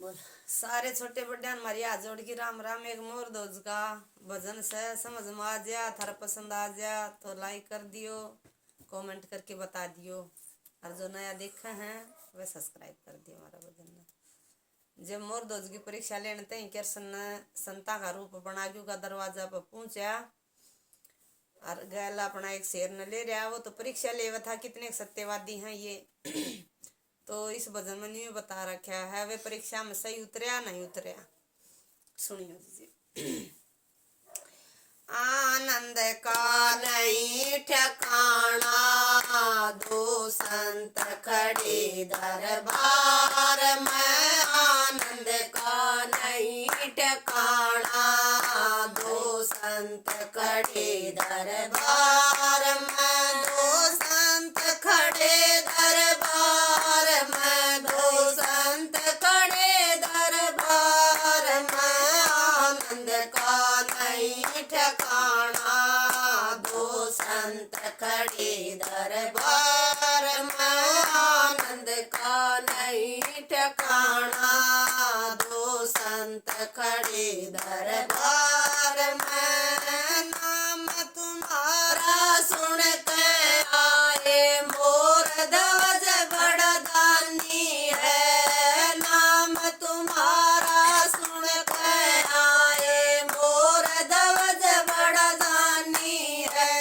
बोल। सारे छोटे बड़े हमारी हाथ जोड़ की राम राम। एक मोर ध्वज का भजन से समझ में आ जा, थारा पसंद आ जा तो लाइक कर दियो, कमेंट करके बता दियो, और जो नया देखे हैं वह सब्सक्राइब कर दियो हमारा भजन। जब मोर ध्वज की परीक्षा लेने तय कृष्ण ने संता का रूप बना के का दरवाजा पर पहुंचा और गैला अपना एक शेर न ले रहा, वो तो परीक्षा ले था कितने सत्यवादी हैं ये। तो इस भजन में न्यू बता रखा है वे परीक्षा में सही उतरया नहीं उतरया, सुनियो जी। आनंद का नहीं ठिकाना, दो संत खड़े दरबार में। आनंद का नहीं ठिकाना, दो संत खड़े दरबार में। दो संत खड़े दरबार में, दो संत खड़े दरबार में। आनंद का नहीं ठिकाना, दो संत खड़े दरबार में। आनंद का नहीं ठिकाना, दो संत खड़े दरबार में। नाम तुम्हारा सुन के आए मोर ध्वज बड़ा दानी है। नाम तुम्हारा सुन के आए मोर ध्वज बड़ा दानी है।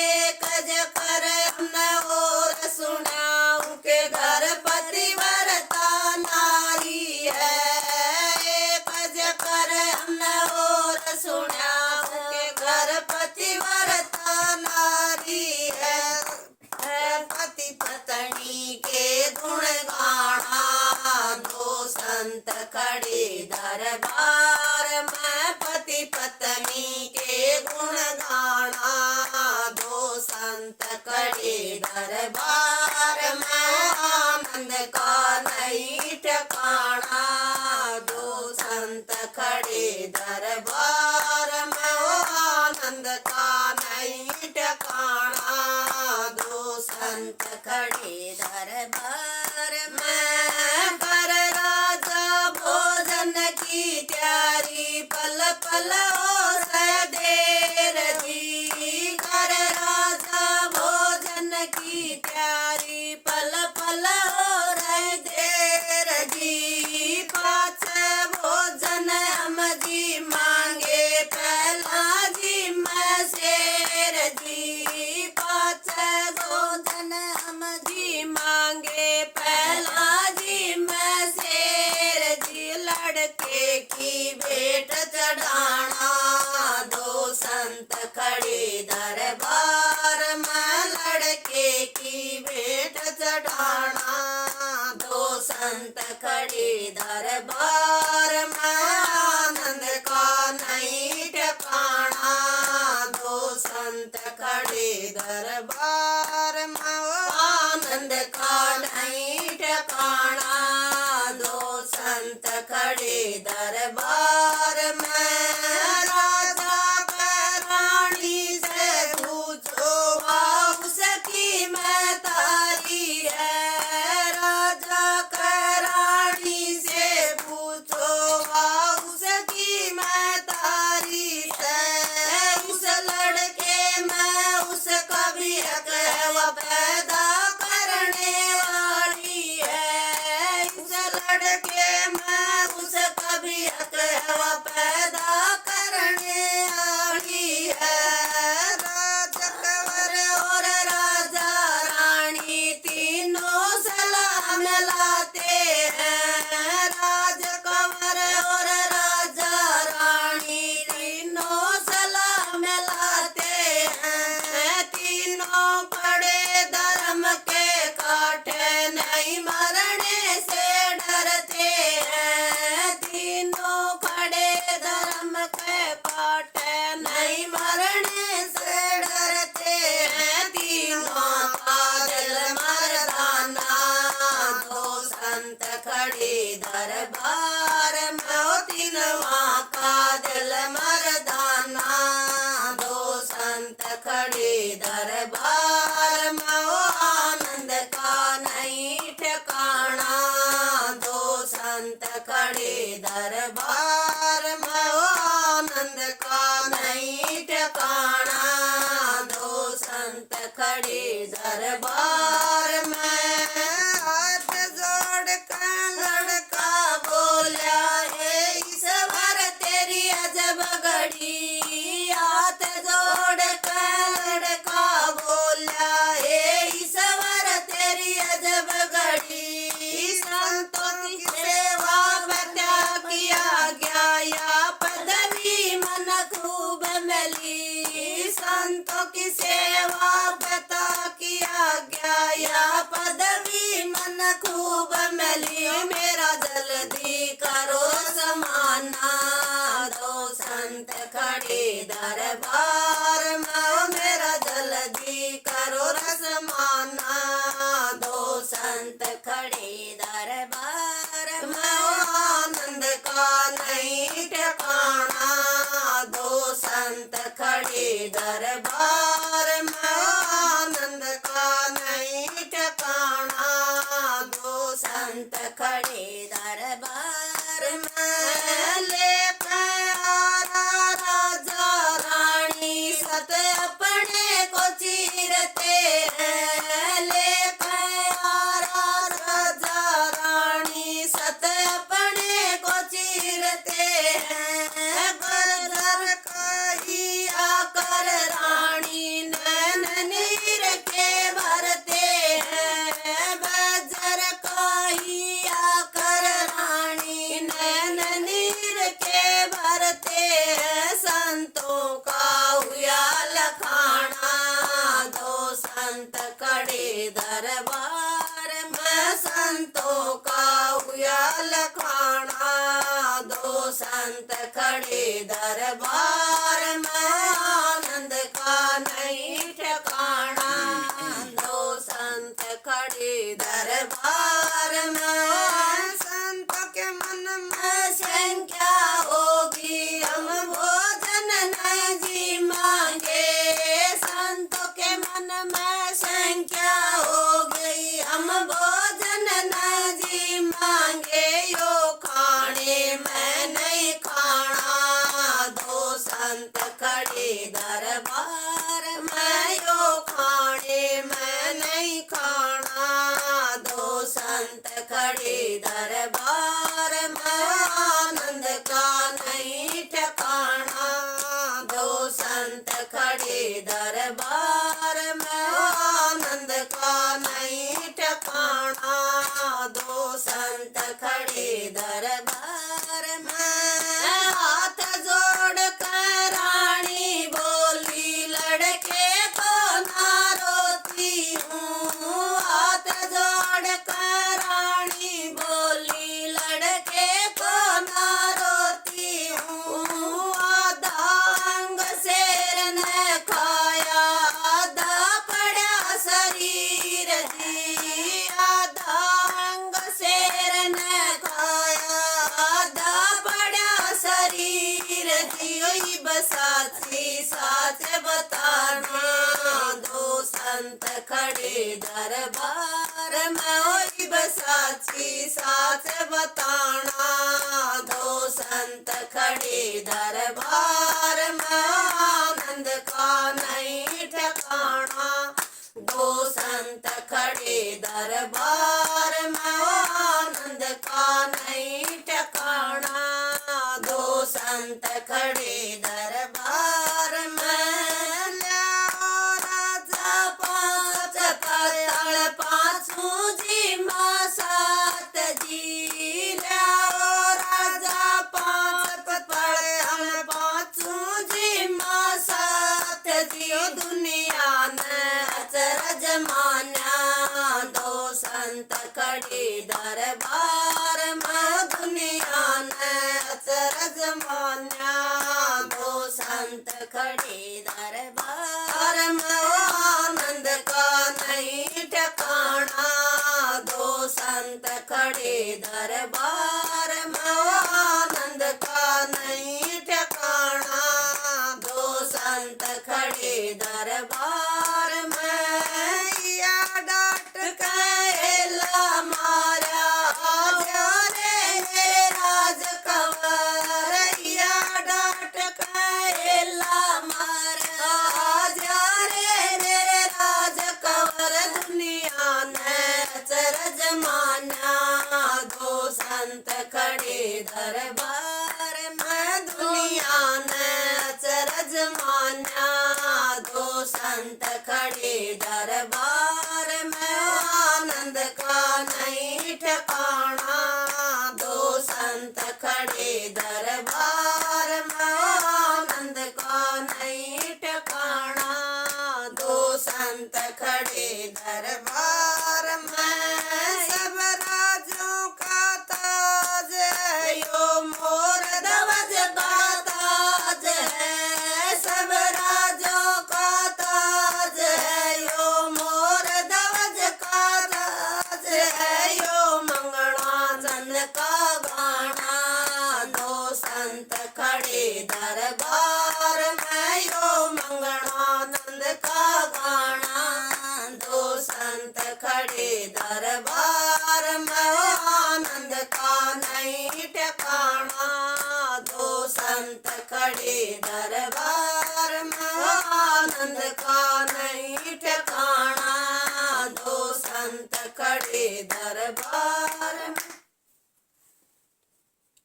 एक जकर हमने और सुना उनके घर पतिव्रता नारी है। एक जकर हमने और सुना उनके घर पतिव्रता नारी है। पति पत्नी के गुण गाना, दो संत खड़े दरबार में। पति पत्नी के गुण गाना, दो संत खड़े दरबार में। आनंद का नहीं ठिकाना, दो संत खड़े दरबार में। आनंद का नहीं ठिकाना, दो संत खड़े दरबार में। कर राजा भोजन की तैयारी, पल पल हो देर जी। कर राजा भोजन की तैयारी, पल पल हो देर जी। पाँच भोजन हम जी मांगे, पहला जी मैं शेर जी। पाँच भोजन हम जी मांगे, पहला जी मैं शेर जी। लड़के की भेंट चढ़ाना, दो संत खड़े दरबार में। लड़के की भेंट चढ़ाना, दो संत खड़े दरबार में। आनंद का नहीं ठिकाना, दो संत खड़े दरबार में। आनंद का नहीं ठिकाना, दो संत खड़े दरबार में। राजा का रानी से पूछो उसकी मैं तारी है। राजा का रानी से पूछो उसकी मैं तारी है। उस लड़के में उसका भी हक है, वह पैदा करने वाली है। उस लड़के में उसका भी हक है, वह पैदा करने वाली है। राजा कंवर और राजा रानी तीनों सलाम लाते हैं। राजा कंवर और राजा रानी तीनों सलाम लाते हैं। तीनों बड़े धर्म के काटे, नहीं मरने से डरते हैं। तीनों बड़े धर्म के काटे, नहीं मरने से डरते हैं। तीनों का दिल मर्दाना, दो संत खड़े दरबार में। तीनों का दिल मर्दाना, दो संत खड़े दरबार में। आनंद का नहीं ठिकाना, दो संत संत खड़े दरबार में, आनंद का नहीं ठिकाना। दो संत खड़े दरबार में, हाथ जोड़ कर लड़का बोला, हे ईश्वर तेरी अजब घड़ी। हाथ जोड़ कर लड़का बोला, हे ईश्वर तेरी अजब घड़ी। संतों की सेवा बता किया गया, या पदवी मन खूब मिली। संतों की सेवा बता किया गया, या पदवी मन खूब मिली। मेरा जल्दी करो समाना। दो संत खड़े दरबार में, मेरा जल्दी करो रसमाना। दो संत खड़े दरबार में, आनंद का नहीं ठिकाना। दो संत खड़े दरबार में, आनंद का नहीं ठिकाना। दो संत खड़े दरबार में, लेकर आया राजा रानी, सत अपने को चीरते हैं। लेकर आया राजा रानी, सत अपने को चीरते हैं। बरदर कही आकर रानी, नैन नीर के भरते हैं। बजर कही आकर रानी, नैन नीर के भरते हैं। संतों का हुआ लखाना। दो संत खड़े दरबार में, संतों का हुआ लखाना। दो संत खड़े दरबार में, आनंद का नहीं ठिकाना। दो संत खड़े दरबार में, संतों के मन में शंका होगी, हम भोजन न जी मांगे। संतों के मन में शंका हो गई, हम भोजन न जी मांगे। यो खाने में नहीं खाना। दो संत खड़े दरबार में, यो खाने में नहीं खाना। दो संत खड़े दरबार में, आनंद का नहीं ठिकाना। दो संत खड़े दरबार में, आनंद का नहीं ठिकाना। दो संत खड़े दरबार में, हाथ जोड़ कर रानी बोली, लड़के को ना रोती हूँ। हाथ जोड़ कर रानी बोली, लड़के को ना रोती हूँ। आधा अंग शेर ने खाया, आधा पड़ा शरीर जी। आधा अंग शेर ने खाया, आधा पड़ा शरीर जी। ओई बसाची साच बताना। दो संत खड़े दरबार में, ओई बसाची साच बताना। दो संत खड़े दरबार में, आनंद का नहीं ठिकाना। दो संत खड़े दरबार में, आनंद का नहीं ठिकाना। दो संत खड़े दरबार में, ल्याओ राजा पांच पत्तल, पांचू जी माँ सात जी। ल्याओ राजा पांच पत्तल, पांचू जी माँ सात जी। ओ दुनिया ने अचरज माना। दो संत खड़े दरबार में, दुनिया ने अचरज माना। दो संत खड़े दरबार में, आनंद का नहीं ठिकाना। दो संत खड़े दरबार में, आनंद का नहीं ठिकाना। दो संत खड़े दरबार में, या डांट के ला मारा, जा रे संत खड़े दरबार में दुनिया ने अचरज मान्या। दो संत खड़े दरबार में आनंद का नहीं ठिकाना। दो संत खड़े दरबार में आनंद का नहीं ठिकाना। दो संत खड़े दरबार में सब राजों का ताज है, यो मोर ध्वज का ताज है। सब राजों का ताज है, यो मोर ध्वज का ताज है। यो मंगला चंद का गाना। दो संत खड़े दरबार में, यो मंगला चंद का गाना। दो संत खड़े दरबार में, आनंद का नहीं ठिकाना। दो संत खड़े दरबार में, आनंद का